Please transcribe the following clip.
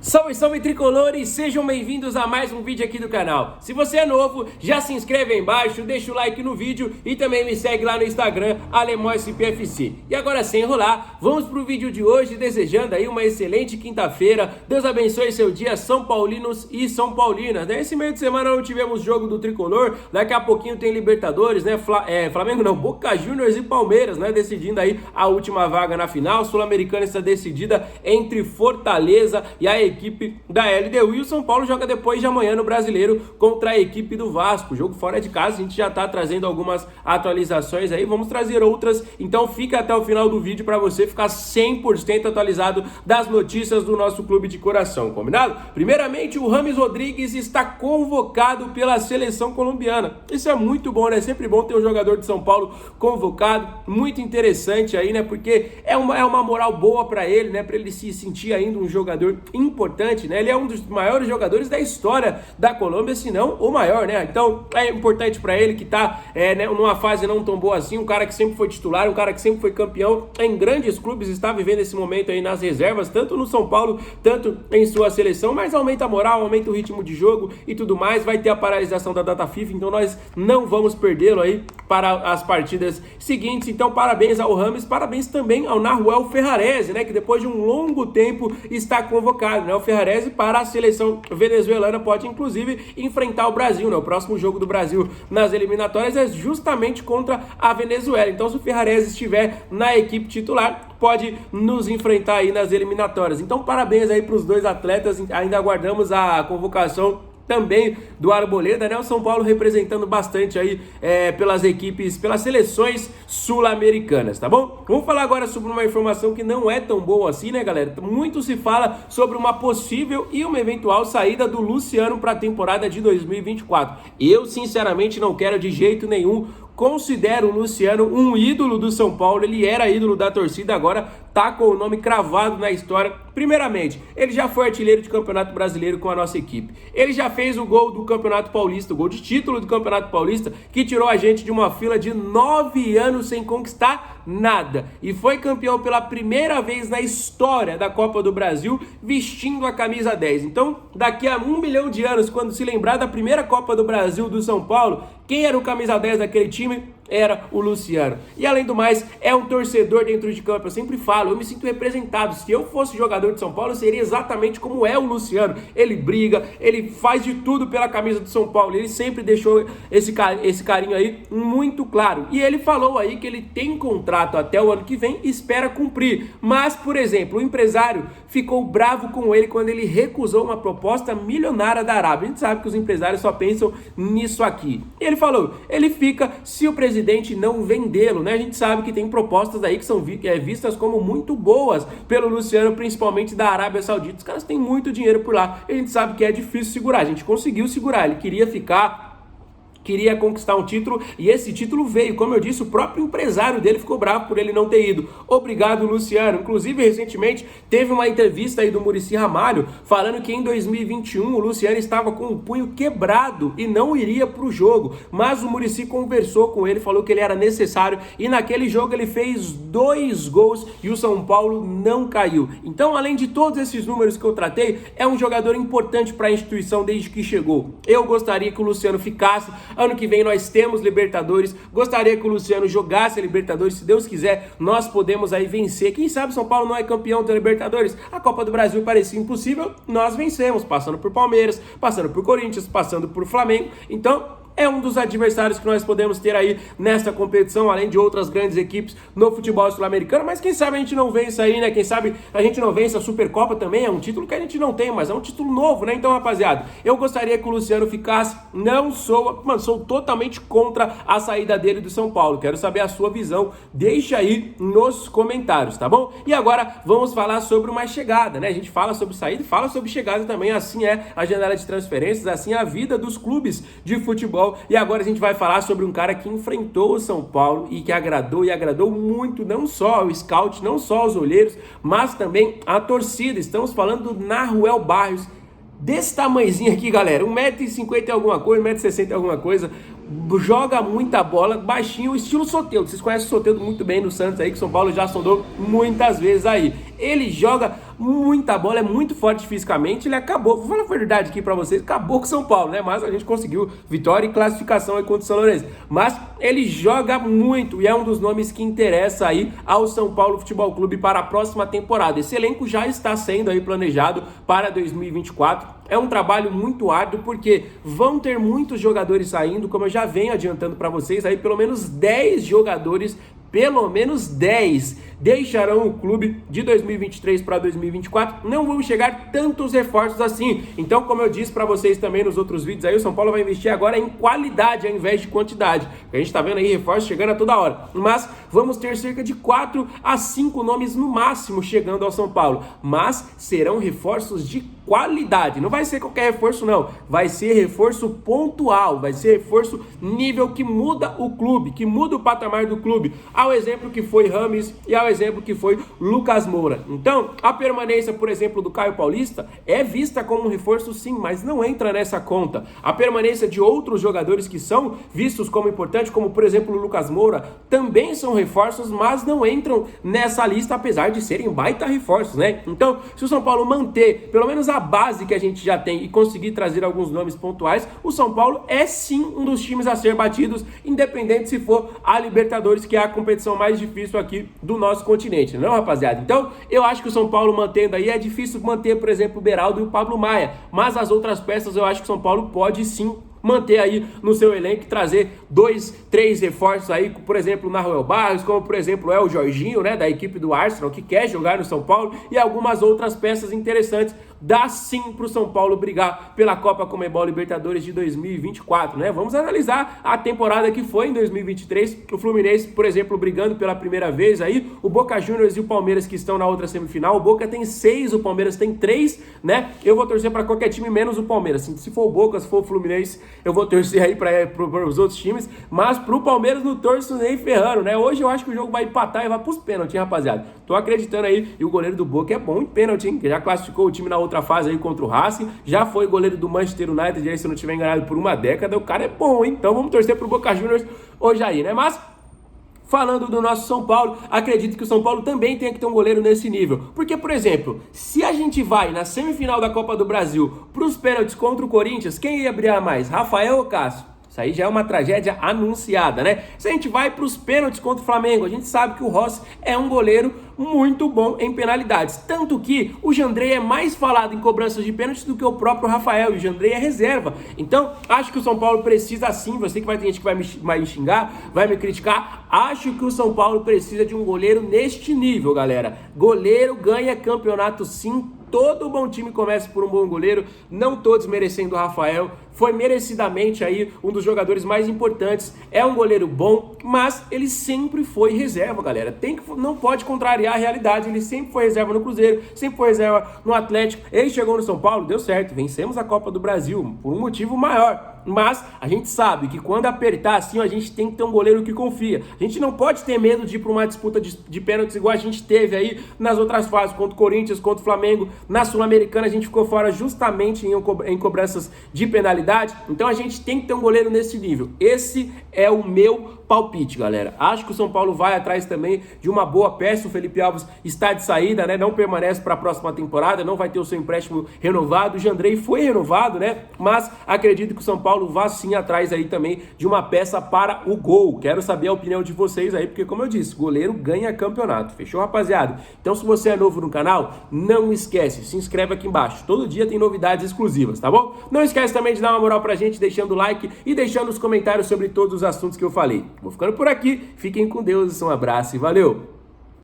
Salve, salve tricolores, sejam bem-vindos a mais um vídeo aqui do canal. Se você é novo, já se inscreve aí embaixo, deixa o like no vídeo e também me segue lá no Instagram, AlemãoSPFC. E agora sem enrolar, vamos pro vídeo de hoje, desejando aí uma excelente quinta-feira. Deus abençoe seu dia, São Paulinos e São Paulinas. Nesse meio de semana não tivemos jogo do tricolor, daqui a pouquinho tem Libertadores, né? Flamengo não, Boca Juniors e Palmeiras, né? Decidindo aí a última vaga na final. Sul-Americana está decidida entre Fortaleza e a equipe da LDU, e o São Paulo joga depois de amanhã no Brasileiro contra a equipe do Vasco, jogo fora de casa. A gente já tá trazendo algumas atualizações aí, vamos trazer outras, então fica até o final do vídeo para você ficar 100% atualizado das notícias do nosso clube de coração, combinado? Primeiramente, o James Rodrigues está convocado pela seleção colombiana. Isso é muito bom, né? É sempre bom ter um jogador de São Paulo convocado, muito interessante aí, né? Porque é uma moral boa para ele, né? Para ele se sentir ainda um jogador importante, né? Ele é um dos maiores jogadores da história da Colômbia, se não o maior, né? Então é importante para ele que tá né, numa fase não tão boa assim, um cara que sempre foi titular, um cara que sempre foi campeão em grandes clubes, está vivendo esse momento aí nas reservas, tanto no São Paulo, tanto em sua seleção, mas aumenta a moral, aumenta o ritmo de jogo e tudo mais. Vai ter a paralisação da data FIFA, então nós não vamos perdê-lo aí para as partidas seguintes. Então parabéns ao James, parabéns também ao Nahuel Ferrarese, né, que depois de um longo tempo está convocado, né? O Ferrarese para a seleção venezuelana pode inclusive enfrentar o Brasil, né? O próximo jogo do Brasil nas eliminatórias é justamente contra a Venezuela. Então, se o Ferrarese estiver na equipe titular, pode nos enfrentar aí nas eliminatórias. Então, parabéns aí para os dois atletas. Ainda aguardamos a convocação também do Arboleda, né? O São Paulo representando bastante aí pelas equipes, pelas seleções sul-americanas, tá bom? Vamos falar agora sobre uma informação que não é tão boa assim, né, galera? Muito se fala sobre uma possível e uma eventual saída do Luciano para a temporada de 2024. Eu, sinceramente, não quero de jeito nenhum. Considero o Luciano um ídolo do São Paulo, ele era ídolo da torcida, agora tá com o nome cravado na história. Primeiramente, ele já foi artilheiro de Campeonato Brasileiro com a nossa equipe. Ele já fez o gol do Campeonato Paulista, o gol de título do Campeonato Paulista, que tirou a gente de uma fila de 9 anos sem conquistar nada. E foi campeão pela primeira vez na história da Copa do Brasil, vestindo a camisa 10. Então, daqui a 1 milhão de anos, quando se lembrar da primeira Copa do Brasil do São Paulo, quem era o camisa 10 daquele time? Era o Luciano. E além do mais, é um torcedor dentro de campo. Eu sempre falo, eu me sinto representado. Se eu fosse jogador de São Paulo, eu seria exatamente como é o Luciano. Ele briga, ele faz de tudo pela camisa do São Paulo. Ele sempre deixou esse carinho aí muito claro. E ele falou aí que ele tem contrato até o ano que vem e espera cumprir. Mas, por exemplo, o empresário ficou bravo com ele quando ele recusou uma proposta milionária da Arábia. A gente sabe que os empresários só pensam nisso aqui. Ele falou, ele fica se o presidente não vendê-lo, né? A gente sabe que tem propostas aí que são vistas como muito boas pelo Luciano, principalmente da Arábia Saudita. Os caras têm muito dinheiro por lá. A gente sabe que é difícil segurar. A gente conseguiu segurar. Ele queria ficar, queria conquistar um título e esse título veio. Como eu disse, o próprio empresário dele ficou bravo por ele não ter ido. Obrigado, Luciano. Inclusive, recentemente, teve uma entrevista aí do Muricy Ramalho falando que em 2021 o Luciano estava com o punho quebrado e não iria para o jogo. Mas o Muricy conversou com ele, falou que ele era necessário e naquele jogo ele fez 2 gols e o São Paulo não caiu. Então, além de todos esses números que eu tratei, é um jogador importante para a instituição desde que chegou. Eu gostaria que o Luciano ficasse. Ano que vem nós temos Libertadores. Gostaria que o Luciano jogasse a Libertadores. Se Deus quiser, nós podemos aí vencer. Quem sabe São Paulo não é campeão da Libertadores? A Copa do Brasil parecia impossível. Nós vencemos, passando por Palmeiras, passando por Corinthians, passando por Flamengo. Então, é um dos adversários que nós podemos ter aí nesta competição, além de outras grandes equipes no futebol sul-americano, mas quem sabe a gente não vence aí, né? Quem sabe a gente não vence a Supercopa também, é um título que a gente não tem, mas é um título novo, né? Então, rapaziada, eu gostaria que o Luciano ficasse, sou totalmente contra a saída dele do São Paulo, quero saber a sua visão, deixa aí nos comentários, tá bom? E agora vamos falar sobre uma chegada, né? A gente fala sobre saída e fala sobre chegada também, assim é a janela de transferências, assim é a vida dos clubes de futebol. E agora a gente vai falar sobre um cara que enfrentou o São Paulo e que agradou muito, não só o scout, não só os olheiros, mas também a torcida. Estamos falando do Nahuel Barrios, desse tamanhozinho aqui, galera, 1,50 m e alguma coisa, 1,60 m e alguma coisa, joga muita bola, baixinho, estilo Soteldo. Vocês conhecem o Soteldo muito bem no Santos aí, que São Paulo já sondou muitas vezes aí. Ele joga muita bola, é muito forte fisicamente, ele acabou, vou falar a verdade aqui pra vocês, acabou com o São Paulo, né? Mas a gente conseguiu vitória e classificação aí contra o São Lourenço. Mas ele joga muito e é um dos nomes que interessa aí ao São Paulo Futebol Clube para a próxima temporada. Esse elenco já está sendo aí planejado para 2024. É um trabalho muito árduo porque vão ter muitos jogadores saindo, como eu já venho adiantando para vocês, aí pelo menos 10 jogadores, pelo menos 10 deixarão o clube de 2023 para 2024. Não vão chegar tantos reforços assim. Então, como eu disse para vocês também nos outros vídeos aí, o São Paulo vai investir agora em qualidade ao invés de quantidade. A gente tá vendo aí reforços chegando a toda hora. Mas vamos ter cerca de 4 a 5 nomes no máximo chegando ao São Paulo. Mas serão reforços de qualidade. Não vai ser qualquer reforço não. Vai ser reforço pontual. Vai ser reforço nível que muda o clube, que muda o patamar do clube. Ao exemplo que foi Rames e ao exemplo que foi Lucas Moura. Então, a permanência, por exemplo, do Caio Paulista é vista como um reforço sim, mas não entra nessa conta. A permanência de outros jogadores que são vistos como importantes, como por exemplo o Lucas Moura, também são reforços, mas não entram nessa lista, apesar de serem baita reforços, né? Então, se o São Paulo manter pelo menos a base que a gente já tem e conseguir trazer alguns nomes pontuais, o São Paulo é sim um dos times a ser batidos, independente se for a Libertadores, que é a competição mais difícil aqui do nosso continente, não, rapaziada? Então, eu acho que o São Paulo mantendo aí, é difícil manter, por exemplo, o Beraldo e o Pablo Maia, mas as outras peças eu acho que o São Paulo pode sim manter aí no seu elenco e trazer 2, 3 reforços aí, por exemplo, o Nahuel Barros, como por exemplo é o Jorginho, né, da equipe do Arsenal, que quer jogar no São Paulo, e algumas outras peças interessantes. Dá sim pro São Paulo brigar pela Copa Conmebol Libertadores de 2024, né? Vamos analisar a temporada que foi em 2023, o Fluminense, por exemplo, brigando pela primeira vez aí, o Boca Juniors e o Palmeiras que estão na outra semifinal, o Boca tem 6, o Palmeiras tem 3, né? Eu vou torcer para qualquer time menos o Palmeiras, se for o Boca, se for o Fluminense, eu vou torcer aí para os outros times, mas pro Palmeiras não torço nem ferrando, né? Hoje eu acho que o jogo vai empatar e vai pros pênaltis, rapaziada. Tô acreditando aí, e o goleiro do Boca é bom em pênalti, hein? Que já classificou o time na outra fase aí contra o Racing, já foi goleiro do Manchester United, aí, se eu não tiver enganado, por uma década, o cara é bom, hein? Então vamos torcer pro Boca Juniors hoje aí, né? Mas falando do nosso São Paulo, acredito que o São Paulo também tem que ter um goleiro nesse nível. Porque, por exemplo, se a gente vai na semifinal da Copa do Brasil pros pênaltis contra o Corinthians, quem ia brilhar mais? Rafael ou Cássio? Isso aí já é uma tragédia anunciada, né? Se a gente vai para os pênaltis contra o Flamengo, a gente sabe que o Rossi é um goleiro muito bom em penalidades. Tanto que o Jandrei é mais falado em cobranças de pênaltis do que o próprio Rafael. E o Jandrei é reserva. Então, acho que o São Paulo precisa sim. Você que vai ter gente que vai me xingar, vai me criticar. Acho que o São Paulo precisa de um goleiro neste nível, galera. Goleiro ganha campeonato sim. Todo bom time começa por um bom goleiro, não todos merecendo o Rafael, foi merecidamente aí um dos jogadores mais importantes, é um goleiro bom, mas ele sempre foi reserva, galera, não pode contrariar a realidade, ele sempre foi reserva no Cruzeiro, sempre foi reserva no Atlético, ele chegou no São Paulo, deu certo, vencemos a Copa do Brasil, por um motivo maior, mas a gente sabe que quando apertar assim, a gente tem que ter um goleiro que confia, a gente não pode ter medo de ir para uma disputa de pênaltis igual a gente teve aí nas outras fases, contra o Corinthians, contra o Flamengo. Na Sul-Americana a gente ficou fora justamente em cobranças de penalidade, então a gente tem que ter um goleiro nesse nível. Esse é o meu palpite, galera. Acho que o São Paulo vai atrás também de uma boa peça. O Felipe Alves está de saída, né? Não permanece para a próxima temporada, não vai ter o seu empréstimo renovado. O Jandrei foi renovado, né? Mas acredito que o São Paulo vá sim atrás aí também de uma peça para o gol. Quero saber a opinião de vocês aí, porque como eu disse, goleiro ganha campeonato. Fechou, rapaziada? Então, se você é novo no canal, não esquece, se inscreve aqui embaixo. Todo dia tem novidades exclusivas, tá bom? Não esquece também de dar uma moral pra gente, deixando o like e deixando os comentários sobre todos os assuntos que eu falei. Vou ficando por aqui, fiquem com Deus, um abraço e valeu!